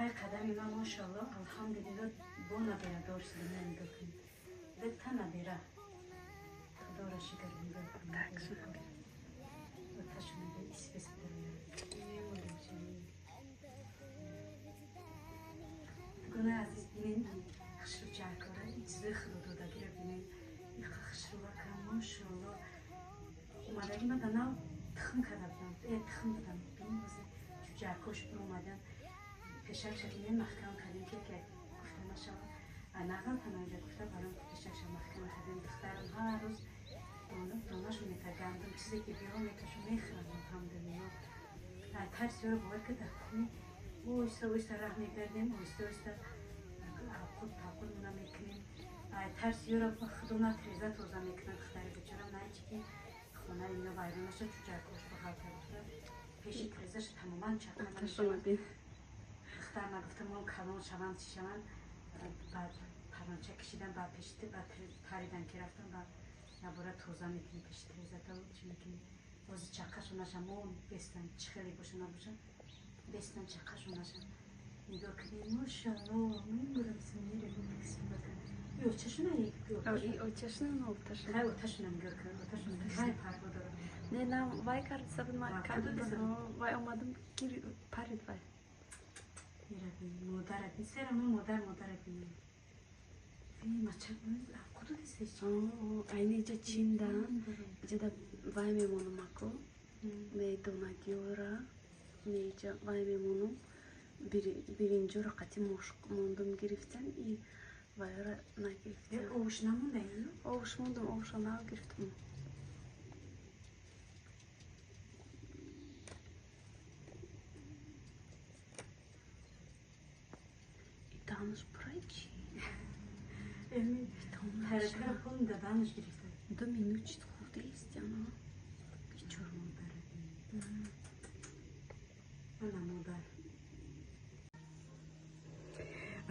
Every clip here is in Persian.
هر قدمی ما ماشاءالله الحمدلله با نبیره دارست نمیدونم دکتر نبیره خدا را شکر می‌کنم و تشنه اسپیس گونه عزیز بینید خشر جاکاره چیزی خود داده بینید این خشر لکن ماشاءالله اومدگی من دنبال تخم کردم تخم دادم بینید جاکوش پر اومدن پیشک شدیم محکم کردیم که گفتم ماشاءالله نقل تنها گفته برام پیشک شد محکم کردیم دخترم هر روز دانش میتگندم چیزی که بیرون میکشم میخرم الحمدلله ترسی رو باور که در خونه اویستا راه میگردیم اویستا خود تاکل مونه میکنیم ترسی رو خودونا تریزه توزه میکنم دختری بچرم نه چی خونه اینا بایرانش رو جاکوش بخواه کرد پیشی تریزش تماما چکم دختر نگفتم ما کلان شوند چی شوند بعد پرانچه کشیدم بعد پیشتی بعد تریدن که رفتم بعد نباره توزه میکنیم پیشی تریزه تا چی میکنیم بازی چکشون نشم اون بستن چی خیلی باشه نباشن بستن چکشون نشم نگاه کنیم ماشاءالله میگورم سمیره بکسیم بکن ای اوچشون ای اوچشون نه اوچشون های اوچشون هم گرد کرد اوچشون های پرگو دارم نه نه وای کرد سبب ما کرد وای اومدم گیری پرید وای میره بینیم مادره بینیم سرم مادر بینیم بینیم مچه کدو دیستیش aynı iyice Çin'den iyice de vay memunum ako neydi ona göre neyce vay memunum birinci rakati mundum giriften iyi vay ara na giriften oğuşnamın da iyi oğuşmundum oğuşana giriften danış prayçi emin her tarafın da danış giriften 2 minut kurdu istiyana geçiyor mudar ana mudar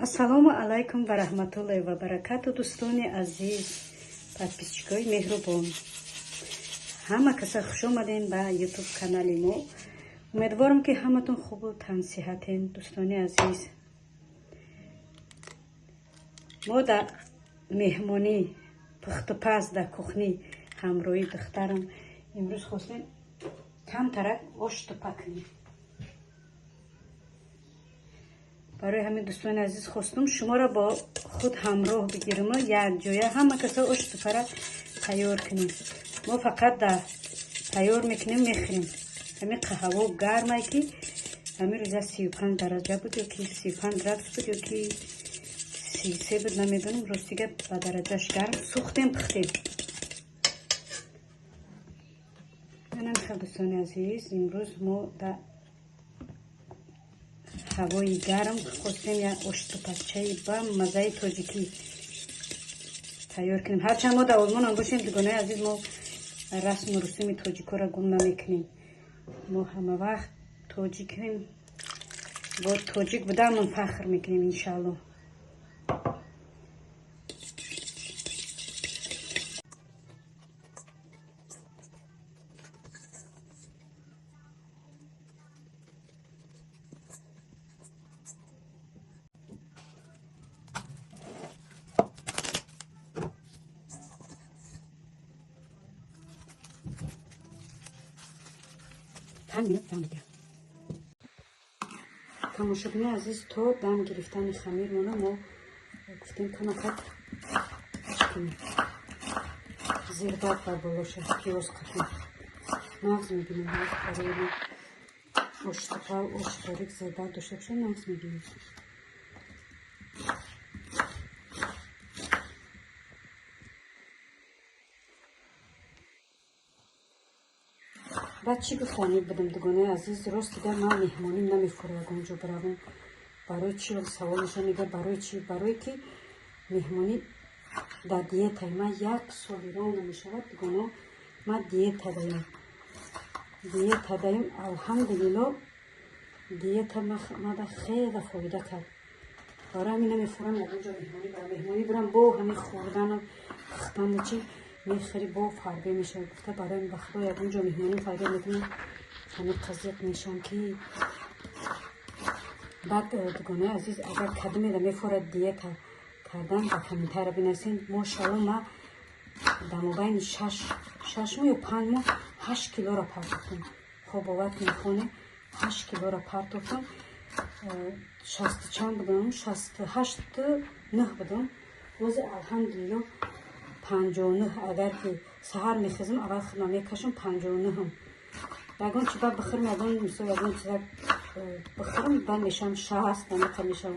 Ассалому алайкум ва рахматуллахи ва баракату дӯстони азиз подписчикои меҳрубон ҳама каса хуш омадем ба ютуб канали мо умедворам ки ҳаматон хубу тансиҳатен дӯстони азиз мо дар меҳмонӣ пухтупаз дар кухни ҳамроҳи духтарам имрӯз хостем камтарак ош тупа кунем برای همه دوستان عزیز خواستم شما را با خود همراه بگیرم و یک جایه همه کسا اوش تفره تیار کنیم ما فقط در تیار میکنیم میخوریم همین قهوه گرمه که همین روزه 35 درجه بود یا که 35 درجه بود یا که 33 بود نمیدونم راستیگه به درجهش گرم سوختیم پختیم منم خیلی دوستان عزیز امروز ما در هوای گرم خواستیم یک اوش توپچه با مزه تاجیکی تیار کنیم هرچند ما در آلمان هم باشیم دیگونه عزیز ما رسم و رسوم تاجیکا را گم نمیکنیم ما همه وقت تاجیکیم با تاجیک بودن فخر میکنیم انشالله тамошобини азиз то дам гирифтани хамир мона мо гуфтем камақат зирдат бар болоша пиёз қатем нағз мегирем барои оштупа ошторик зирдат дошта боша нағз мегирем بعد چی بخوانید بدم دگونه عزیز راست دیگه من مهمانی نمیخوره اونجا بروم برای چی سوالش میگه برای چی برای که مهمانی در دیت من یک سال ایران نمیشود دگونه من دیت داریم الحمدلله دیت ما خیلی فایده کرد برای همین نمیخورم اونجا مهمانی برای مهمانی برم با همین خوردن و پختن چی میخری با فربه میشه گفته برای این بخدا یک اونجا مهمانی فایده میکنم همه قضیت میشم که بعد دگونه عزیز اگر کدومی را میفورد دیت کردن و کمتر بینسین ماشاءالله ما در مبین 6 ماه یا 5 ماه 8 کیلو را پرداختم. خب باورت میکنه 8 کیلو را پرداختم. 60 چند بودم 68 نه بودم. روز الحمدلله 59 اگر که سحر میخیزم اول خدمه میکشم 59 هم. یگان چیزا بخورم یگان مثلا یگان چیزا بخورم بعد میشم 60 دمیقه میشم.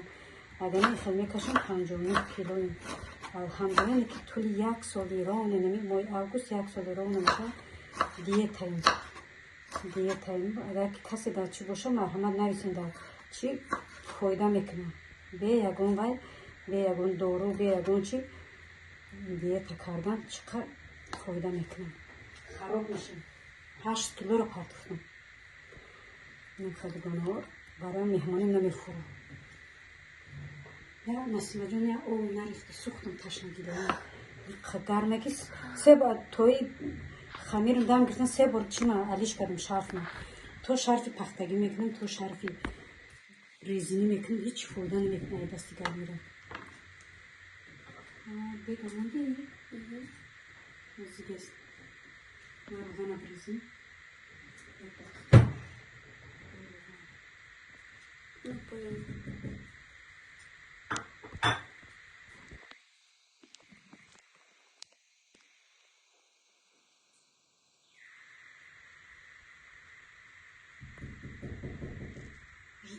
اگر نه خیلی میکشم 59 کیلویم. الحمدلله که طول 1 سال ایران نمی مای آگوست 1 سال ایران نمیشه دیتایم اگر که کسی در چی باشه مرحمت نویسین در چی فایده میکنه به یگان وای به یگان دارو به یگان چی دیتا کردن چقدر فایده میکنه خراب میشه. 8 کیلو رو پرداختم. این خیلی ها برای مهمانی نمیخورم. یا نسیمه جان یا او نریخته سوختم تشنگی دارم گرمه که 3 بار توی خمیرم دم گرفتن 3 بار چی من علیش کردم شرف من تو شرفی پختگی میکنم تو شرفی ریزینی میکنم هیچ فایده نمیکنه دستی گرمی را بگم من دیگه نزدیست روغن بریزیم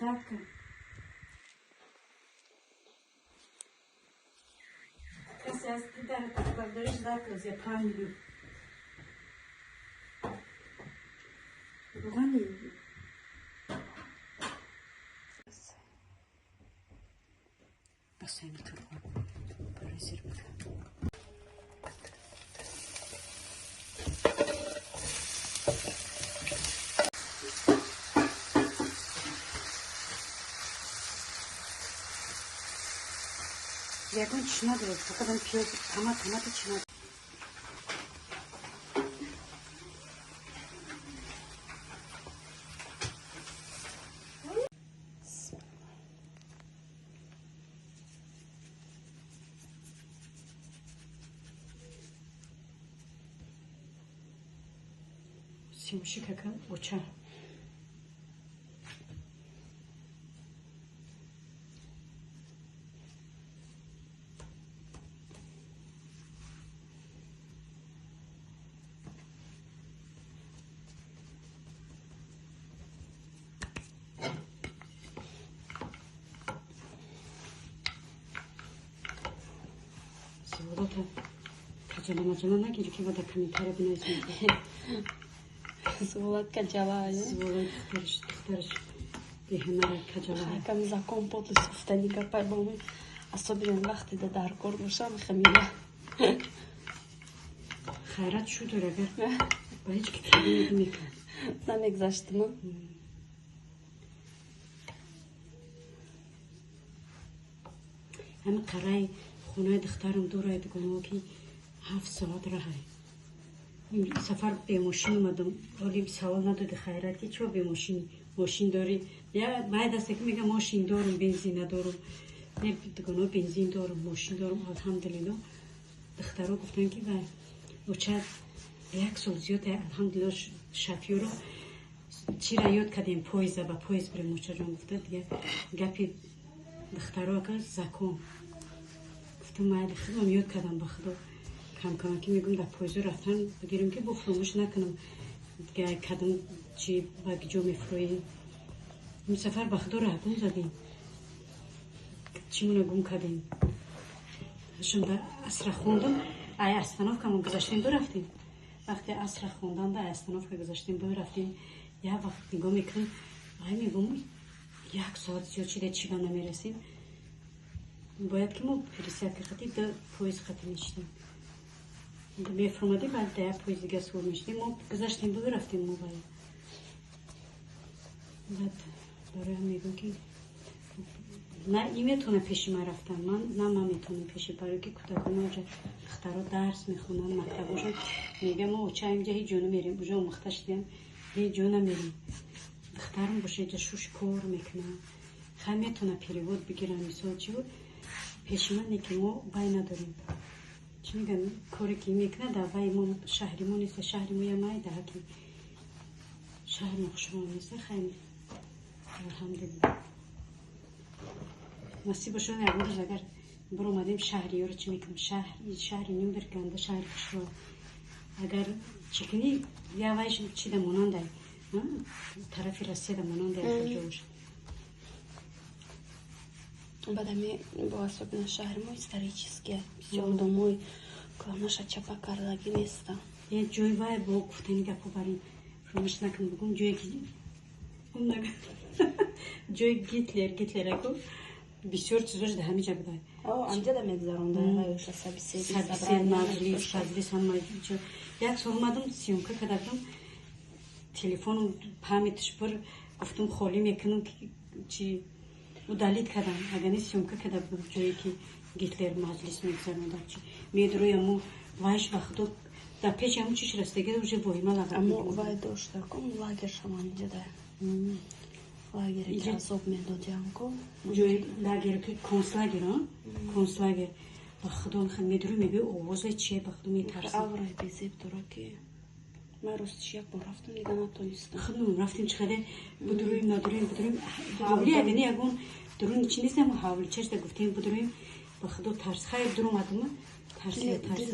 ждатка. Сейчас ты благодаришь ждатку за память. Ругани. Бассейн турган. Паразир бит. Ягон чи надо, пока там пьет томаты чи надо. Симши какая уча. Качала нагири ки вода камитара бинайсин. Сволот качала. Сволот тарш. Бихнара качала. Кам за компот суфтани капай бом. Особенно вақти да дар кор бошам хамила. Хайрат шуд рагар. Ба ҳеҷ ки кабин мекан. Намегзаштима. Ҳами қараи хунаи духтарам дорай дигоно ки 7 соат раҳай. Сафар бемошин омадам. Олим савол надоди хайрат ки чо бемошин мошин дори? Я баъд аст ки мегам мошин дорам бензин надорам. Не дигоно бензин дорам мошин дорам алҳамдулилло. Духтаро гуфтан ки ба уча 1 сол зиёд алҳамдулилло шафёро чира ёд кардем поезда ба поезд бирем учаҷон гуфта дига гапи духтаро ка закон гуфтам майли худам ёд кардам ба худо камкамаки мегум дар поезду рафтан бигирем ки бо фурӯмӯш накунам дига кадом чи ба ҷо мефурӯем ин сафар ба худо раҳгум задем чимона гум кардем шунда асра хондам ай остановкамо гузаштем бирафтем вақте асра хондан да остановка гузаштем бирафтем як вақт нигоҳ мекунем ай мегум 1 соат зиёд шида чиба намерасем бояд ки мо пересадка хати да поезд хати мешидем мефурмадем баъд да поезд дига сувор мешидем мо гузаштем бирафтем мо бая баъд дораам мегӯ ки на ин метавонад пеши ман рафтан ман метавонам пеши барои ки кӯдаконо оҷа духтаро дарс мехонанд мактабошон мегам мо оча инҷа ҳеҷ ҷо намерем оҷа омӯхта шудем ҳеҷ ҷо намерем духтарам боша иҷа шуш кор мекунад خمیتونه перевод بگیرن مثال چی بود پیشمانی که ما وای نداریم چی میگن کاری که میکنه در وای ما شهری ما نیست شهری ما یمای ده که شهر مخشوان نیست خیلی الحمدلله نصیب شد اگر روز اگر برو اومدیم شهری رو چی میکنم شهری نیم برکنده شهر خشوان اگر چکنی یا وایش چی ده مونانده طرفی رسیه ده مونانده خجوش Бадами была особенно шахрмо исторические, все домой, наша чапакарлаги места. Я джой вай бог куфтенига побари. Фромаш накам бугум джой ки. Оннаг. Джой Гитлер аку. Бисёр чизош да ҳамиҷа будай. Анҷа да мегзаронда ҳаёша сабисед маҷлис ҳама ҷо. Як сол омадам сиёмка кардам. Телефонум памятиш пур гуфтам холӣ мекунам ки чи удалит кардам. Агар не сиёмка карда будам ҷое ки Гитлер маҷлис мегзаронда чи. Медрӯям вайш вақто در پیش همون چیش رستگی دوشه وایما لگرد اما وای داشته کن لاگر شما اینجا ده لاگری که عذاب میدادیم کن جوی لاگر که کنسلاگر ها کنسلاگر بخدام خیلی میدرو میگه آوازه چیه بخدام میترسم آورای بیزیب داره که من راستش یک بار رفتم دیگه نتونستم خدام رفتیم چقدر بدرویم ندرویم حاولی اگه یکون درون چی نیست اما حاولی چش ده گفتیم بدرویم بخدام ترس خیلی درون آدمه ترس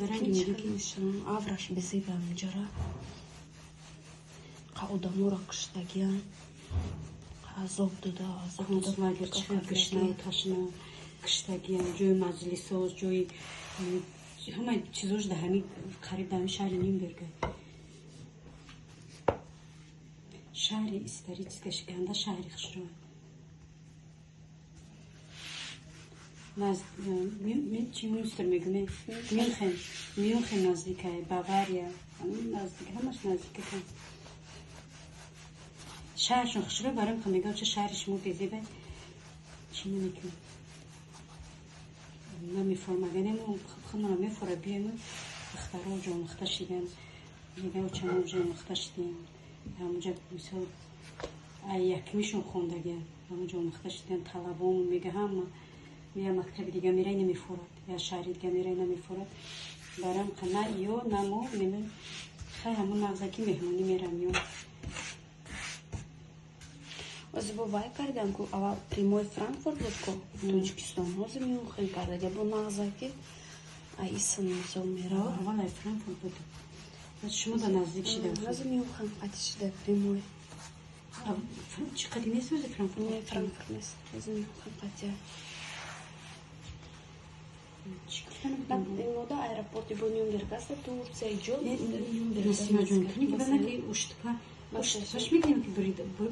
برنگی میگه که آورش بیزیبم جرا قاودامورا کشتگیان عذاب داده کنسلاگر چقدر کشنه تاشنه کشتگیان جوی مجلس ها جوی همه چیزوش ده همین قریب دمی شهر نیمبرگه شهر استریچسکه شکنده شهری خشروه چی مونستر میگم میونخن نزدیکه باواریا همون نزدیک همش نزدیکه کن شهرشون خشروه برام که میگم چه شهرش مو بیزیبه چی نمیکنم نمیفرم اگه نمو خودم نمیفره بیایم اختراع جا مختشیدن میگم چه موجه مختشیدیم همونجا مثال یکمیشون خوندگیم همونجا مختشیدن طلبامون میگه همه یا مکتب دیگه میره نمیفورد یا شهری دیگه میره نمیفورد برام نه یو نمو نمی خیلی همون نغزکی مهمونی میرم یو забывай кардам ку ава прямой Франкфурт بود ку Тоҷикистон ҳозир меохин кардага бо нағзаки аисан мисол мера валай Франкфурт буд шумо да наздик шида ҳозир меохин қати шида прямой чӣ қади нест ози Франкфурт не Франкфурт нест ҳозир меохин қати мода аэропорти бо Нюрнберг аст Турция ҷо Насима ҷон кани ки банаки уштпа уштпаш мегӯям ки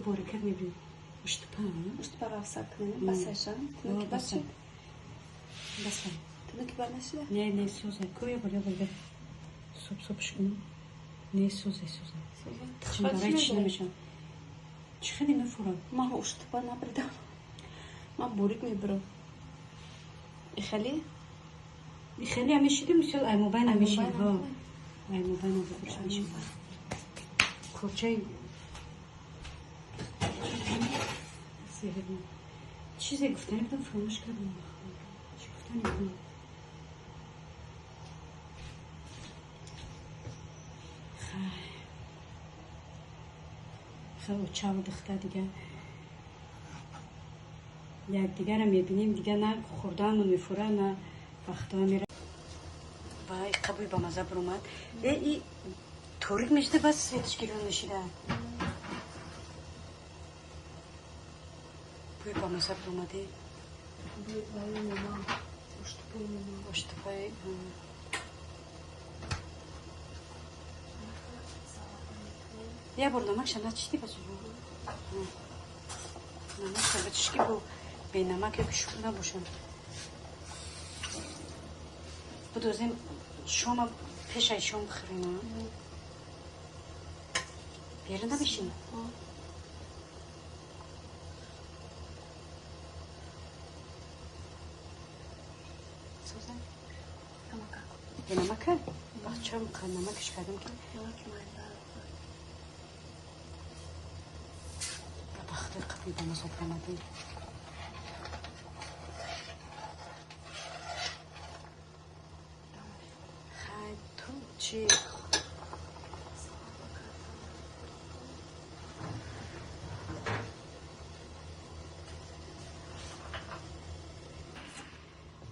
борикат мебинем уштпа уштпа равсак басаша баса тунуки барнашида не сӯзай кӯя боля субшкуну не сӯзай барои чӣ намешам чӣ хади мефурад ман уштпа набридам ман борик мебирам ихали خیلی همیشیدیم مثل ایموبین همیشید ها ایموبین رو بخورش همیشید کلچه چیزی گفتنی بدم فراموش کردم چی گفتنی بدم خیلی چاو دخته دیگه یک دیگر رو میبینیم دیگه نه خوردن میفوره نه وقتا میره وای قبوی با مزه برومد ای توریک میشته بس سویتش گیرون نشیده بوی با مزه برومده اشتپای یا بر نمک شنده چیدی بچه نمک شنده چشکی بو به نمک یا کشور نباشن بدوزیم شام پیش ای شام بخوریم بیرون نبشیم سوزن به نمکه بچه هم نمکش کردم که بخاطر قبلی با مزد رمده چی؟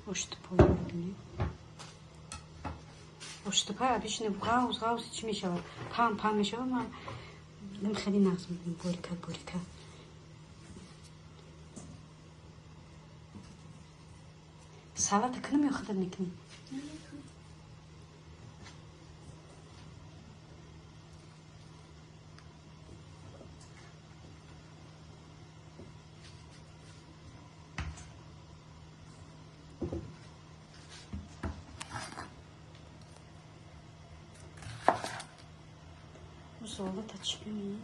پشت پای میدونی؟ پشت پای بیشنه غوز چی میشود؟ پم میشود. من خیلی نقص میدونم. باریکه سالاد کنم یا خودت میکنی؟ Zorla da çıkmıyor.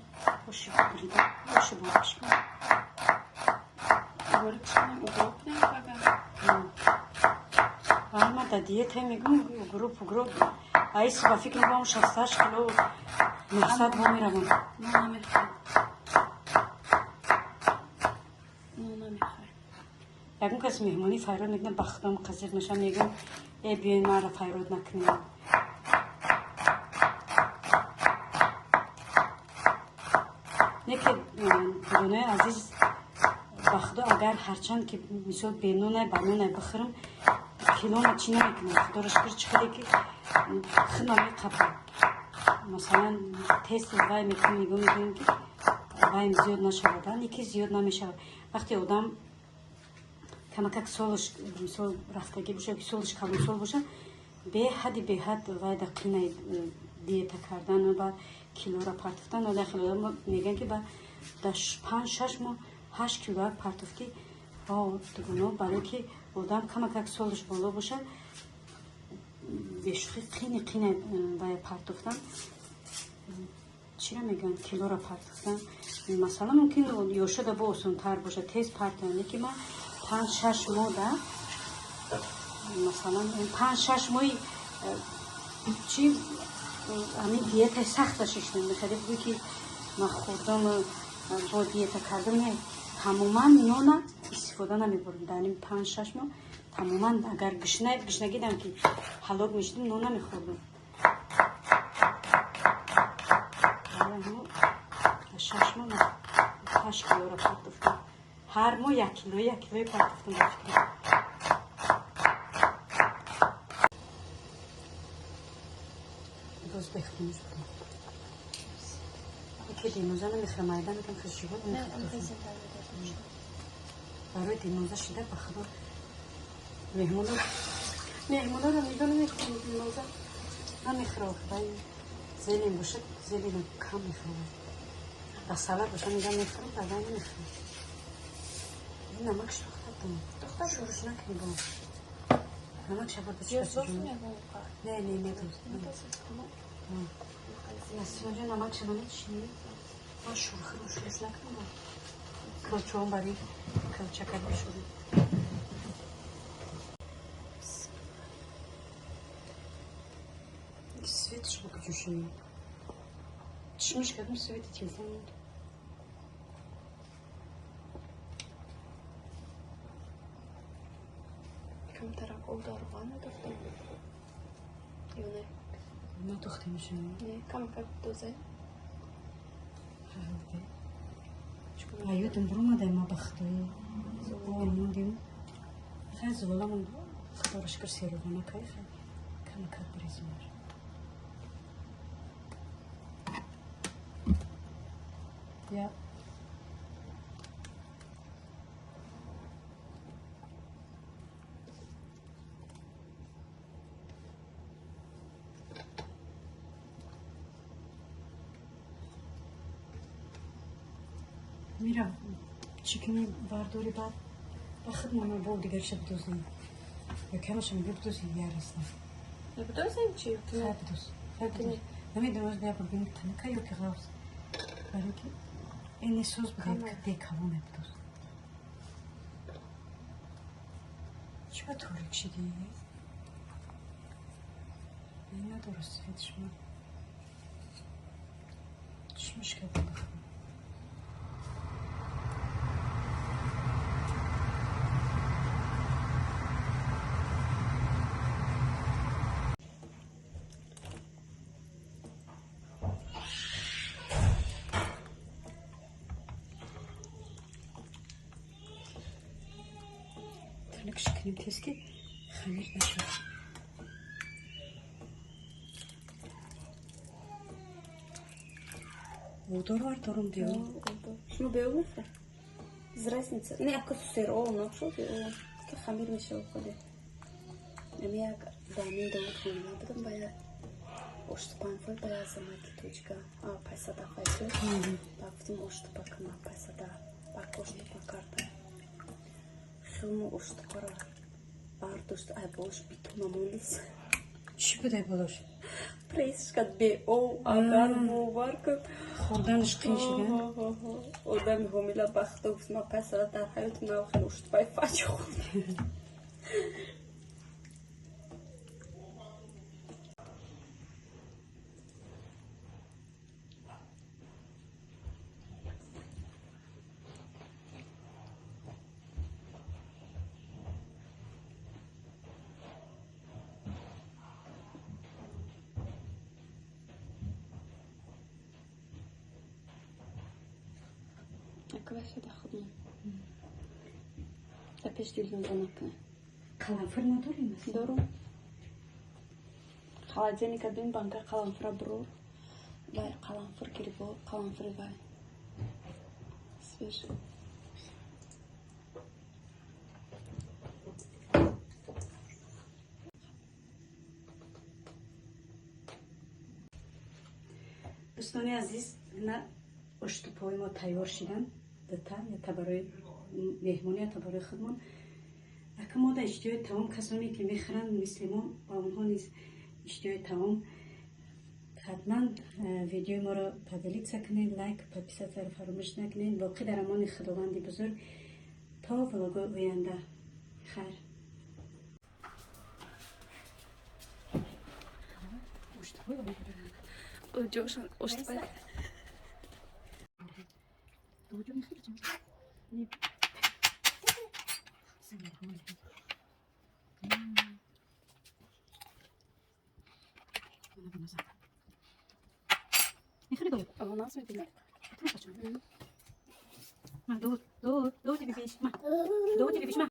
Hoşu burada. Hoşu bulmuş mu? Говорит, что укропные кага. Ama da diyet hem grup. Ay sıva fikri var 60 kilo. Maksat bu miramın. Nuna mihai. Nuna mihai. Yakın kız mehmani fayrod nekne baxtam qazir nişan megam biyin mara fayrod nakniye. Ne ki dune aziz baxdo agar harchand ki misol benune banune baxırım kiloma çine mekinam. Xudoshkir chiqadi ki xinami qapa. Masalan test vay mekinam ki vayim ziyod nashavada, neki ziyod nameshavad. Vaqti odam камакак солиш мисол рафтаги боша ки солиш калон сол боша беҳад вайда қинай диета кардан ва килора партофтан ола хило меган ки ба да 5-6 моҳ 8 кило партофти дугуно барои ки одам камакак солиш боло боша бешухи қинай вай партофтан чира меган килора партофтан масалан мумкин ёшада бо осонтар боша тез партофтан ки ма 5-6 ماه ده مثلا 5-6 ماه چی همین دیت سختش میخواد بگی که من خودم با دیت کردم نه تماما نون استفاده نمیبرم در این 5-6 ماه تماما اگر گشنگی دم که هلاک میشدم نون نمیخوردم 6 ماه 8 کیلو را پرداختم هر ماه 1 کیلو پرداختم داشتم. باز بخونیم شدیم. یکی دیموزه نمیخواه مایده میکنم خشی بود نمیخواه. برای دیموزه شده بخدا. مهمونا رو میدونم میخواه دیموزه. نمیخواه خدای زیلین باشه زیلین کم میخواه. بسالت باشه میگم میخواه بعدا نمیخواه. نمک شوخته کنم. دختر شورش نکنی با. نمک شبر بچه بچه جونه. نه دوست. نسیونجا نمک شبر نچینی. با شورش نکنم با. کلچون باری کلچکر بشوری. Svetش bakıcuşum. Çişmiş kadın sveti telefonu. Кам тарак ударвана дофтам. Юне. Ne toxtamışım? Не, камакак дозе. Ayudum burma dema baxtı. Olmadım. Xaz olamam. Xudo şükür seruvana kayf. Kamaka prizmer. Ya. میرم چیکنی برداری بعد بخد ماما بول دیگر شب دوزیم یا کمش هم بدوزی یار هستم نبدوزیم چی؟ خیلی بدوز نمیدونم از بیا بگیم تنکا یا که غوز برای که این سوز بگیم که دیکمونه بدوز چی با طوری چیدی؟ این ندارست سفیدش من چی مشکل بخورم خیلی کشکنیم تست که خمیر نشد. Odor var durum diyor. Şunu böyle olursa. Без разницы. Не, ако сыр, но что ты? Как хамир мешал ходи. Ами як дами да утхуна, потом бая оштупан фол бая замаки точка. А пайсада хайсы. Так потом оштупакна пайсада. Бак оштупа карта. Хилму оштупара. Бардошт ай бош битуна молис. Çi bude bulur? Прейсшкат бе о агар бо варкат. Oradan ışkın şiren. Odam homila baxtov ma pasada dar hayot ma xel oштупай фачо. Arkadaşlar da xudum. Apeş dilden donakne. Kalanfır mı duruyor musun? Doğru. Холодильника дин банка қаламфыр брор. Вай қаламфыр кирбо, қаламфыр вай. Свеж. دوستان عزیز نه اشتپای ما تیار شدن دتا یا برای مهمونی یا برای خودمون اگه ما در اشتیای تمام کسانی که میخرن مثل ما با اونها نیز اشتیای تمام حتما ویدیو ما رو پدلیت کنین لایک پادپیسات رو فراموش نکنین باقی در امان خداوند بزرگ تا ولاگ آینده خیر Joshua, оштупай. Ага, нас видели. ما دو دو دو تبي فيش ما دو تبي فيش ما